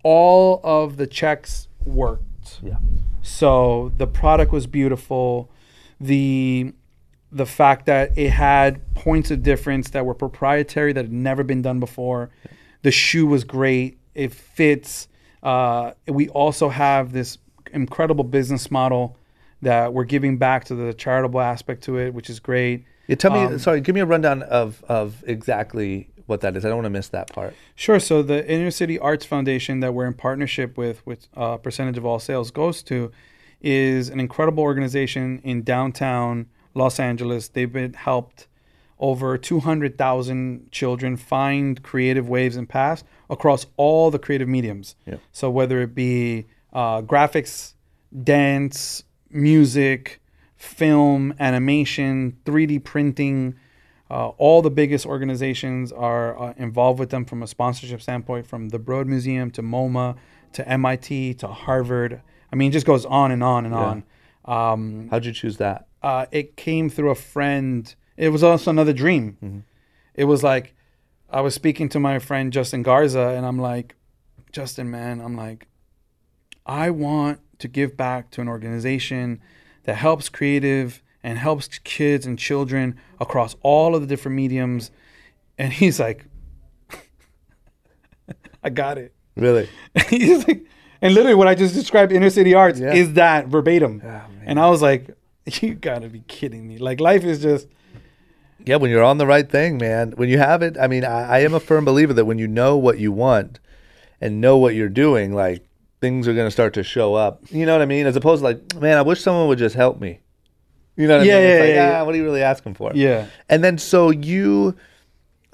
all of the checks worked.
Yeah.
So the product was beautiful. The fact that it had points of difference that were proprietary that had never been done before. Yeah. The shoe was great. It fits. We also have this incredible business model that we're giving back to the charitable aspect to it, which is great.
Yeah, tell me, give me a rundown of exactly what that is. I don't want to miss that part.
Sure. So the Inner City Arts Foundation that we're in partnership with, which percentage of all sales goes to, is an incredible organization in downtown Los Angeles. They've been helped over 200,000 children find creative waves and paths across all the creative mediums.
Yep.
So whether it be graphics, dance, music, film, animation, 3D printing, all the biggest organizations are involved with them from a sponsorship standpoint, from the Broad Museum to MoMA to MIT to Harvard. I mean, it just goes on and on and on.
How'd you choose that?
It came through a friend. It was also another dream.
Mm-hmm.
It was like, I was speaking to my friend Justin Garza, and I'm like, Justin, man, I'm like, I want to give back to an organization that helps creative and helps kids and children across all of the different mediums. And he's like, I got it.
Really?
He's like, and literally what I just described, Inner City Arts, is that verbatim.
Oh,
and I was like, you gotta be kidding me. Like, life is just...
Yeah, when you're on the right thing, man. When you have it, I mean, I am a firm believer that when you know what you want and know what you're doing, like, things are going to start to show up. You know what I mean? As opposed to like, man, I wish someone would just help me. You know what I mean? It's like, what are you really asking for?
Yeah.
And then so you,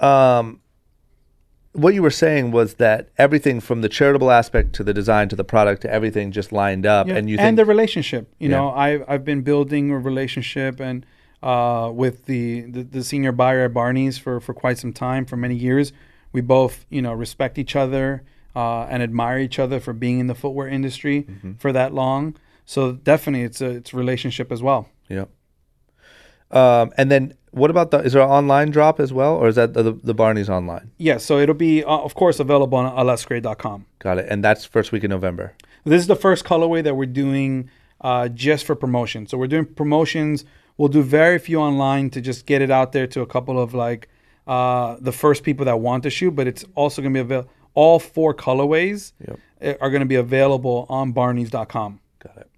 what you were saying was that everything from the charitable aspect to the design to the product to everything just lined up.
Yeah.
And you
and
think,
the relationship. You know, I've been building a relationship and with the senior buyer at Barneys for quite some time, for many years. We both, you know, respect each other and admire each other for being in the footwear industry for that long. So definitely it's a relationship as well.
Yeah. And then what about is there an online drop as well, or is that the Barneys online?
Yeah, so it'll be, of course, available on alesgray.com.
Got it. And that's first week in November.
This is the first colorway that we're doing just for promotion. So we're doing promotions. We'll do very few online to just get it out there to a couple of like the first people that want to shoot, but it's also going to be available. All 4 colorways are going to be available on barneys.com.
Got it.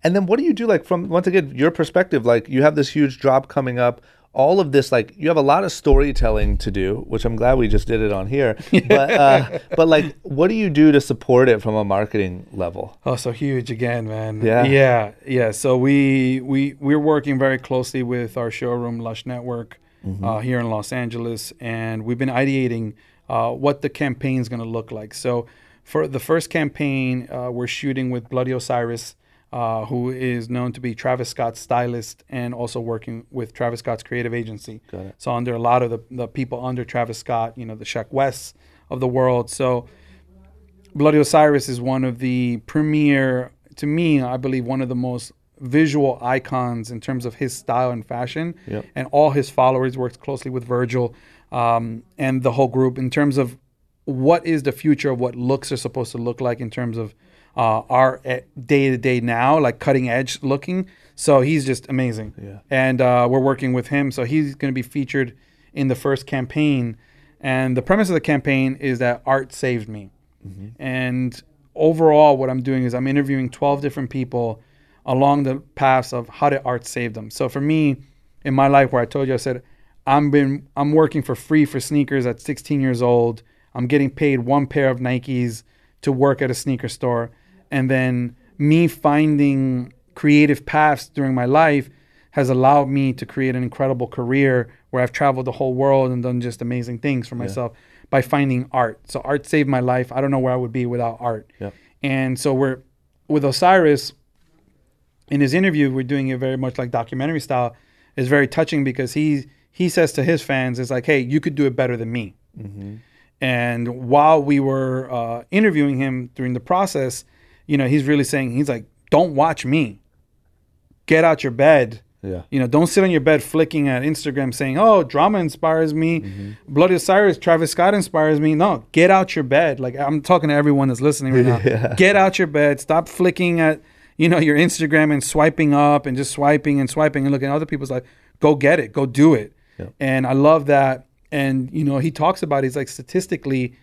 And then what do you do, like, from, once again, your perspective, like, you have this huge drop coming up, all of this, like, you have a lot of storytelling to do, which I'm glad we just did it on here. But like, what do you do to support it from a marketing level?
Oh, so huge again, man.
Yeah.
Yeah. So we're working very closely with our showroom, Lush Network, here in Los Angeles, and we've been ideating what the campaign is going to look like. So for the first campaign, we're shooting with Bloody Osiris, who is known to be Travis Scott's stylist and also working with Travis Scott's creative agency.
Got it.
So under a lot of the people under Travis Scott, you know, the Shaq Wests of the world. So Bloody Osiris is one of the premier, to me, I believe, one of the most visual icons in terms of his style and fashion.
Yep.
And all his followers, works closely with Virgil and the whole group in terms of what is the future of what looks are supposed to look like in terms of our day-to-day now, like cutting edge looking. So he's just amazing.
Yeah.
And we're working with him. So he's going to be featured in the first campaign. And the premise of the campaign is that art saved me. And overall, what I'm doing is I'm interviewing 12 different people along the paths of how did art save them. So for me, in my life, where I told you, I said, I'm working for free for sneakers at 16 years old. I'm getting paid 1 pair of Nikes to work at a sneaker store. And then me finding creative paths during my life has allowed me to create an incredible career where I've traveled the whole world and done just amazing things for myself by finding art. So art saved my life. I don't know where I would be without art.
Yep.
And so we're with Osiris, in his interview, we're doing it very much like documentary style. It's very touching because he says to his fans, it's like, hey, you could do it better than me. And while we were interviewing him during the process, you know, he's really saying, he's like, don't watch me. Get out your bed.
Yeah.
You know, don't sit on your bed flicking at Instagram saying, oh, drama inspires me. Bloody Osiris, Travis Scott inspires me. No, get out your bed. Like, I'm talking to everyone that's listening right now. Get out your bed. Stop flicking at, you know, your Instagram and swiping up and just swiping and looking at other people's like, go get it. Go do it.
Yep.
And I love that. And, you know, he talks about, he's like, statistically,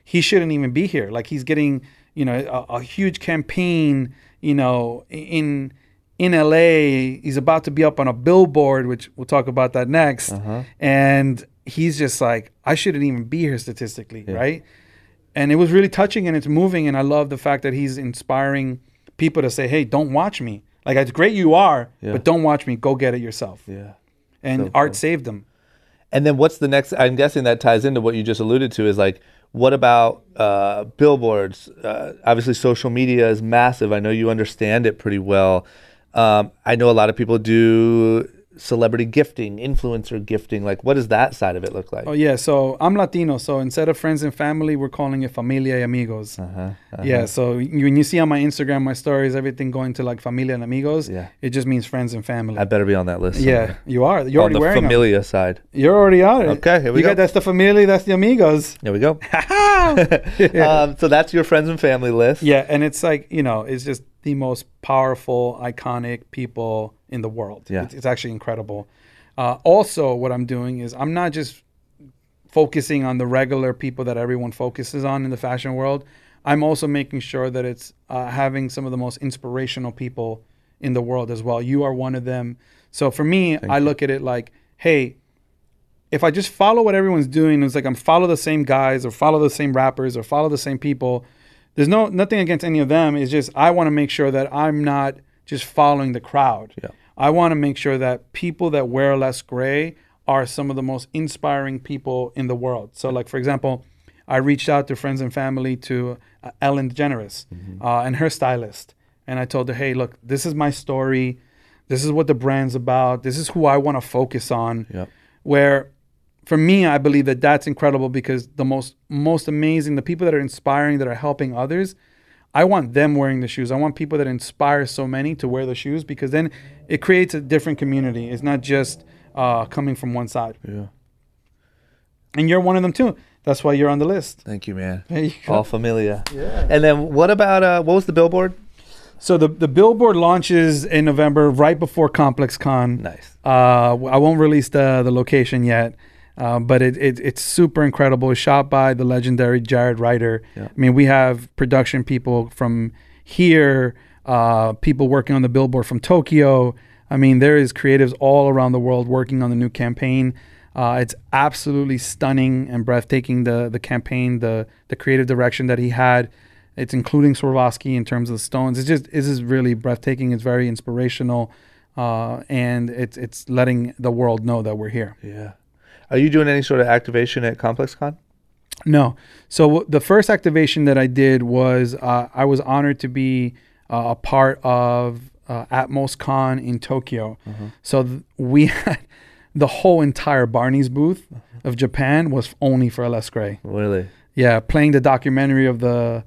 he shouldn't even be here. Like, he's getting, you know, a huge campaign, you know, in LA. He's about to be up on a Billboard, which we'll talk about that next. And he's just like, I shouldn't even be here statistically, right? And it was really touching and it's moving. And I love the fact that he's inspiring people to say, hey, don't watch me. Like, it's great you are, but don't watch me. Go get it yourself.
Yeah.
And
So
art
cool.
saved him.
And then what's the next? I'm guessing that ties into what you just alluded to, is like, what about billboards? Obviously, social media is massive. I know you understand it pretty well. I know a lot of people do celebrity gifting, influencer gifting. Like, what does that side of it look like?
Oh, yeah. So I'm Latino. So instead of friends and family, we're calling it familia y amigos. Yeah. So when you see on my Instagram, my stories, everything going to like familia and amigos, it just means friends and family.
I better be on that list.
Yeah,
somewhere.
you are. You're
On
already
the
wearing
familia side.
You're already on it.
Okay, here we go.
That's the familia, that's the amigos.
There we go. So that's your friends and family list.
Yeah, and it's like, it's just the most powerful, iconic people in the world.
Yeah.
It's actually incredible. Also, what I'm doing is I'm not just focusing on the regular people that everyone focuses on in the fashion world. I'm also making sure that it's having some of the most inspirational people in the world as well. You are one of them. So for me, I look at it like, hey, if I just follow what everyone's doing, it's like I'm follow the same guys or follow the same rappers or follow the same people. There's nothing against any of them. It's just I want to make sure that I'm not just following the crowd.
Yeah.
I want to make sure that people that wear less gray are some of the most inspiring people in the world. So, like, for example, I reached out to friends and family to Ellen DeGeneres and her stylist. And I told her, hey, look, this is my story. This is what the brand's about. This is who I want to focus on.
Yep.
Where, for me, I believe that that's incredible because the most amazing, the people that are inspiring, that are helping others, I want them wearing the shoes. I want people that inspire so many to wear the shoes because then it creates a different community. It's not just coming from one side.
Yeah.
And you're one of them too. That's why you're on the list.
Thank you, man.
There you go.
All familia. Yeah. And then what about, what was the billboard?
So the Billboard launches in November, right before Complex Con.
Nice.
I won't release the location yet, but it's super incredible. It's shot by the legendary Jared Ryder.
Yeah.
I mean, we have production people from here, people working on the Billboard from Tokyo. I mean, there is creatives all around the world working on the new campaign. It's absolutely stunning and breathtaking, the campaign, the creative direction that he had. It's including Swarovski in terms of the stones. It's just really breathtaking. It's very inspirational, and it's letting the world know that we're here.
Yeah. Are you doing any sort of activation at Complex Con?
No. So the first activation that I did was I was honored to be a part of Atmos Con in Tokyo. So we had the whole entire Barneys booth of Japan was only for LS Gray.
Really?
Yeah, playing the documentary of the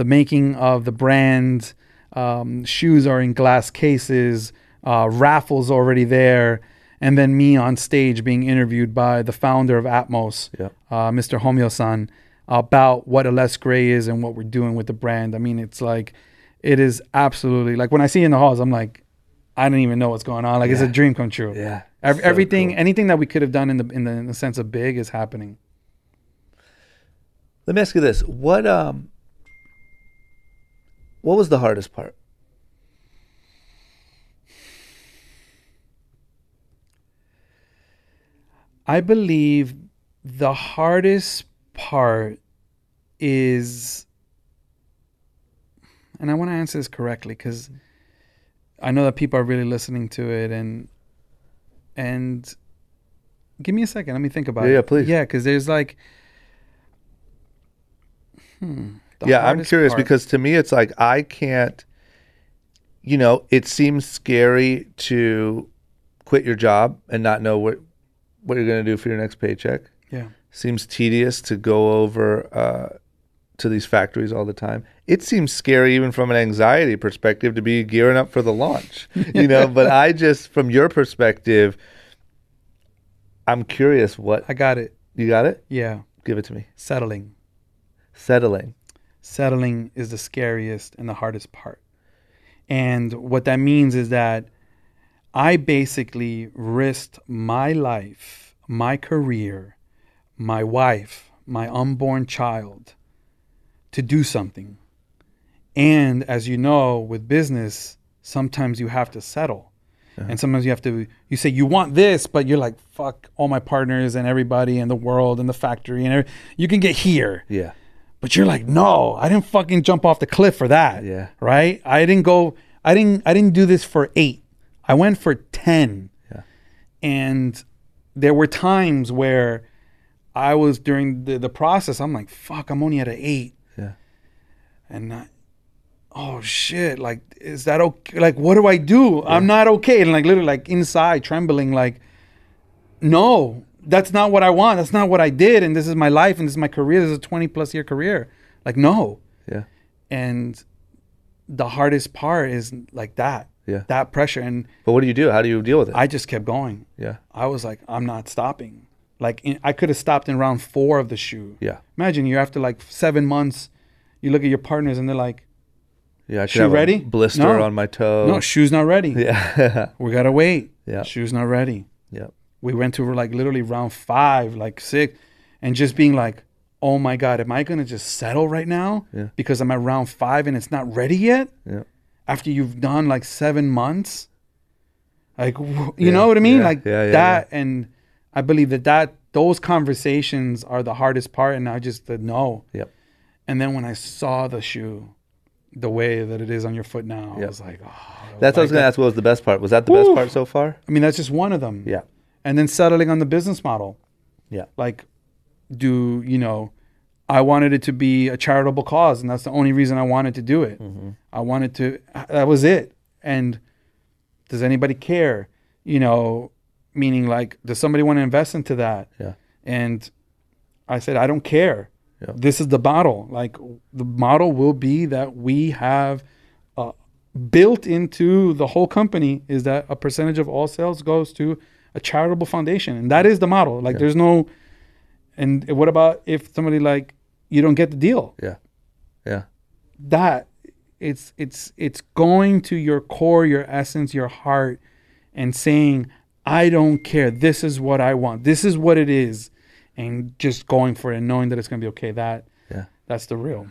making of the brand. Shoes are in glass cases, raffles already there, and then me on stage being interviewed by the founder of Atmos, Mr. Homyo-san, about what LS Gray is and what we're doing with the brand. I mean, it's like, it is absolutely, like when I see it in the halls, I'm like, I don't even know what's going on. Like, it's a dream come true.
Yeah.
Everything,
cool.
anything that we could have done in the sense of big is happening.
Let me ask you this. What was the hardest part?
I believe the hardest part is, and I want to answer this correctly because I know that people are really listening to it, and give me a second. Let me think about it.
Yeah, please.
Yeah, because there's like,
I'm
hardest
curious
part.
because to me it's like I can't, it seems scary to quit your job and not know what you're going to do for your next paycheck.
Yeah.
Seems tedious to go over to these factories all the time. It seems scary even from an anxiety perspective to be gearing up for the launch, but I just, from your perspective, I'm curious what.
I got it.
You got it?
Yeah.
Give it to me.
Settling is the scariest and the hardest part. And what that means is that I basically risked my life, my career, my wife, my unborn child to do something. And as you know, with business, sometimes you have to settle. And sometimes you say you want this, but you're like, fuck all my partners and everybody and the world and the factory and you can get here.
Yeah.
But you're like, no, I didn't fucking jump off the cliff for that.
Yeah.
Right? I didn't do this for 8. I went for 10.
Yeah.
And there were times where I was during the process, I'm like, fuck, I'm only at an 8.
Yeah.
And oh shit, like, is that okay? Like, what do I do? I'm not okay. And like literally like inside trembling, like, no, that's not what I want. That's not what I did. And this is my life and this is my career. This is a 20+ year career. Like, no.
Yeah.
And the hardest part is like that.
Yeah.
That pressure.
But what do you do? How do you deal with it?
I just kept going.
Yeah.
I was like, I'm not stopping. Like I could have stopped in round 4 of the shoe.
Yeah.
Imagine you're after like 7 months, you look at your partners and they're like,
yeah, I could
shoe
have
ready?
a blister
No.
on my toe.
no, shoe's not ready.
Yeah.
We got to wait.
Yeah.
Shoe's not ready.
Yeah.
We went to like literally round 5, like 6, and just being like, oh my God, am I going to just settle right now?
Yeah.
Because I'm at round 5 and it's not ready yet?
Yeah.
After you've done like 7 months? Like, you know what I mean?
Yeah.
Like
Yeah.
that. And I believe that those conversations are the hardest part. And I just said no.
Yep.
And then when I saw the shoe, the way that it is on your foot now, I was like, oh.
That's what I was going to ask. What was the best part? Was that the best part so far?
I mean, that's just one of them.
Yeah.
And then settling on the business model.
Yeah.
Like, I wanted it to be a charitable cause, and that's the only reason I wanted to do it.
Mm-hmm.
That was it. And does anybody care? Meaning like, does somebody want to invest into that?
Yeah.
And I said, I don't care.
Yeah.
This is the model. Like, the model will be that we have built into the whole company is that a percentage of all sales goes to a charitable foundation. And that is the model. Like, there's no, and what about if somebody like, you don't get the deal?
Yeah. Yeah.
That it's going to your core, your essence, your heart, and saying, I don't care. This is what I want. This is what it is. And just going for it and knowing that it's going to be okay. That's the real.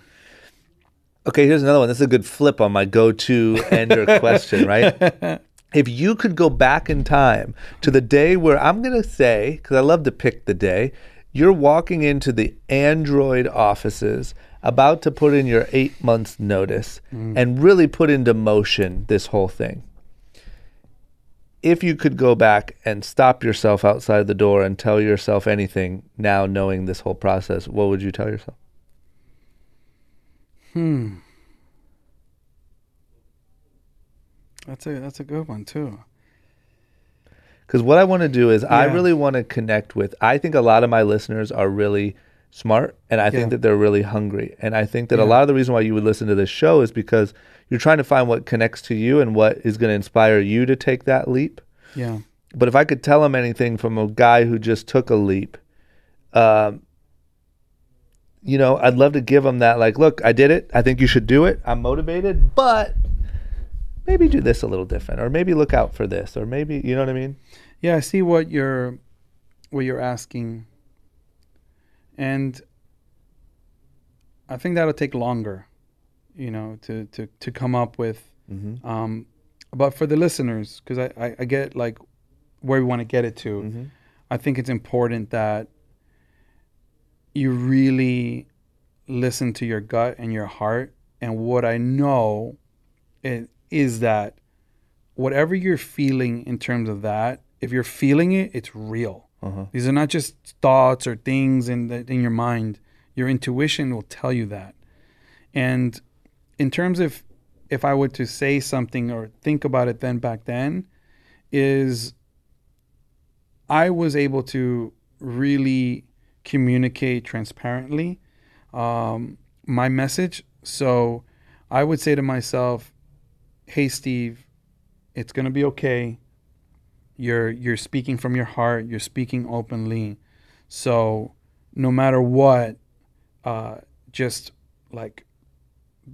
Okay, here's another one. This is a good flip on my go-to ender question, right? If you could go back in time to the day where I'm going to say, because I love to pick the day, you're walking into the Android offices, about to put in your 8 months notice and really put into motion this whole thing. If you could go back and stop yourself outside the door and tell yourself anything now knowing this whole process, what would you tell yourself?
That's a good one too.
Because what I want to do is I really want to connect with, I think a lot of my listeners are really smart, and I think that they're really hungry. And I think that a lot of the reason why you would listen to this show is because you're trying to find what connects to you and what is going to inspire you to take that leap.
Yeah.
But if I could tell them anything from a guy who just took a leap, I'd love to give them that, like, look, I did it. I think you should do it. I'm motivated, but maybe do this a little different, or maybe look out for this, or maybe, you know what I mean?
Yeah, I see what you're asking. And I think that'll take longer, to come up with. But for the listeners, because I get like where we want to get it to, I think it's important that you really listen to your gut and your heart. And what I know is that whatever you're feeling in terms of that, if you're feeling it, it's real. These are not just thoughts or things in your mind. Your intuition will tell you that. And in terms of, if I were to say something or think about it back then, is I was able to really communicate transparently my message. So I would say to myself, hey, Steve, it's going to be okay. You're speaking from your heart. You're speaking openly. So no matter what, just like,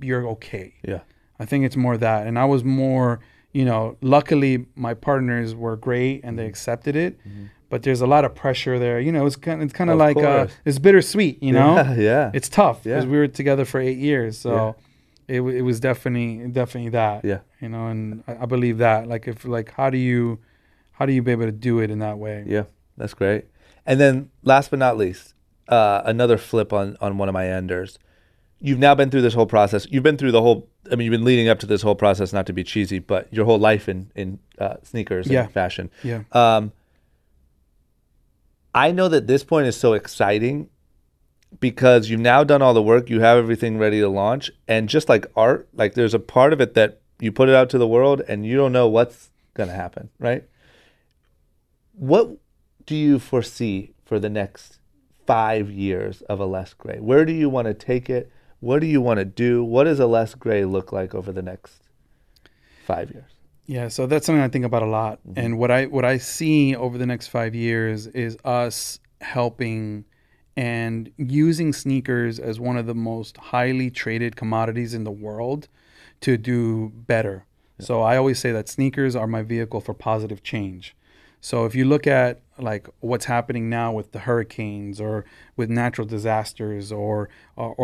you're okay. Yeah. I think it's more that. And I was more, luckily my partners were great and they accepted it. But there's a lot of pressure there. It's kind of like, it's bittersweet,
Yeah.
It's tough because we were together for 8 years. So it was definitely that.
Yeah.
You know, and I believe that. How do you be able to do it in that way?
Yeah, that's great. And then last but not least, another flip on one of my enders. You've now been through this whole process. You've been through the whole, I mean, you've been leading up to this whole process, not to be cheesy, but your whole life in sneakers and fashion.
Yeah.
I know that this point is so exciting because you've now done all the work, you have everything ready to launch, and just like art, like there's a part of it that you put it out to the world and you don't know what's going to happen, right? What do you foresee for the next 5 years of a Less Gray? Where do you want to take it? What do you want to do? What does a Less Gray look like over the next 5 years?
Yeah, so that's something I think about a lot. Mm-hmm. And what I see over the next 5 years is us helping and using sneakers as one of the most highly traded commodities in the world to do better. Yeah. So I always say that sneakers are my vehicle for positive change. So if you look at like what's happening now with the hurricanes or with natural disasters or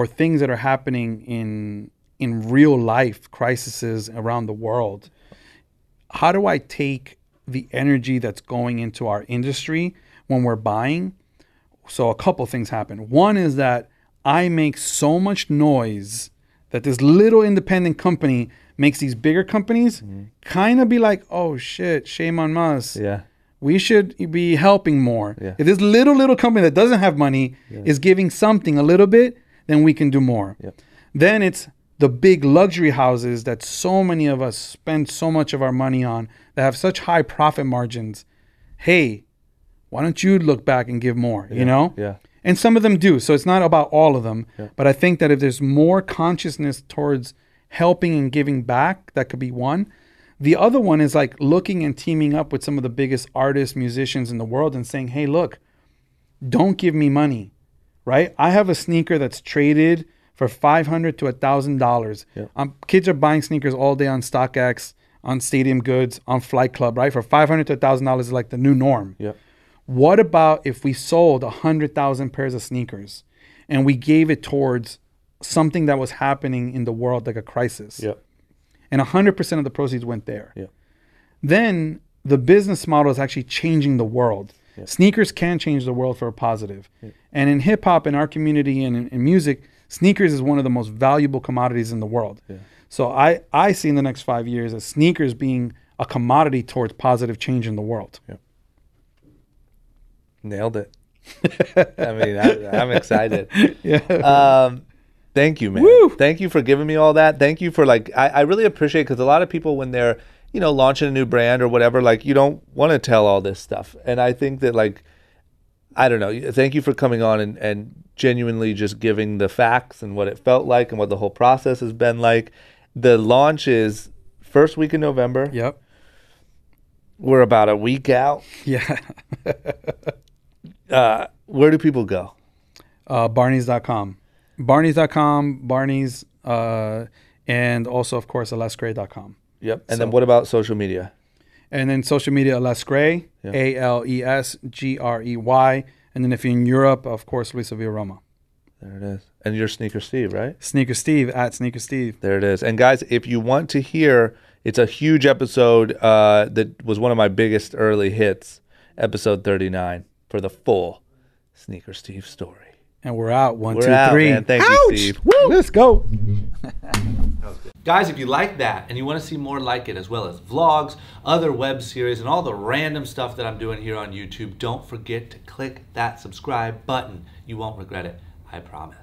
things that are happening in real life crises around the world, how do I take the energy that's going into our industry when we're buying? So a couple things happen. One is that I make so much noise that this little independent company makes these bigger companies kind of be like, oh shit, shame on us.
Yeah.
We should be helping more.
Yeah.
If this little company that doesn't have money is giving something a little bit, then we can do more.
Yep.
Then it's the big luxury houses that so many of us spend so much of our money on that have such high profit margins. Hey, why don't you look back and give more, you know?
Yeah.
And some of them do. So it's not about all of them. Yeah. But I think that if there's more consciousness towards helping and giving back, that could be one. The other one is like looking and teaming up with some of the biggest artists, musicians in the world and saying, hey, look, don't give me money, right? I have a sneaker that's traded for $500 to $1,000. Yeah. Kids are buying sneakers all day on StockX, on Stadium Goods, on Flight Club, right? For $500 to $1,000 is like the new norm.
Yeah.
What about if we sold 100,000 pairs of sneakers and we gave it towards something that was happening in the world, like a crisis?
Yeah.
And 100% of the proceeds went there.
Yeah.
Then the business model is actually changing the world. Yeah. Sneakers can change the world for a positive. Yeah. And in hip hop, in our community, and in music, sneakers is one of the most valuable commodities in the world. Yeah. So I see in the next 5 years as sneakers being a commodity towards positive change in the world.
Yeah. Nailed it. I mean, I'm excited.
Yeah.
Thank you, man.
Woo!
Thank you for giving me all that. Thank you for I really appreciate it because a lot of people when they're, launching a new brand or whatever, you don't want to tell all this stuff. And I think that I don't know. Thank you for coming on and genuinely just giving the facts and what it felt like and what the whole process has been like. The launch is first week in November.
Yep.
We're about a week out.
Yeah.
Where do people go?
Barneys.com. Barneys.com, Barneys, and also, of course, alesgray.com.
Yep. And then what about social media?
And then social media, Alesgray, yeah. ALESGREY. And then if you're in Europe, of course, Luis Villaroma.
There it is. And you're Sneaker Steve, right?
Sneaker Steve, at Sneaker Steve.
There it is. And guys, if you want to hear, it's a huge episode that was one of my biggest early hits, episode 39, for the full Sneaker Steve story.
And we're out. One,
we're
two,
out,
three.
Man. Thank
Ouch!
you, Steve.
Woo! Let's go.
Guys, if you like that and you want to see more like it, as well as vlogs, other web series, and all the random stuff that I'm doing here on YouTube, don't forget to click that subscribe button. You won't regret it. I promise.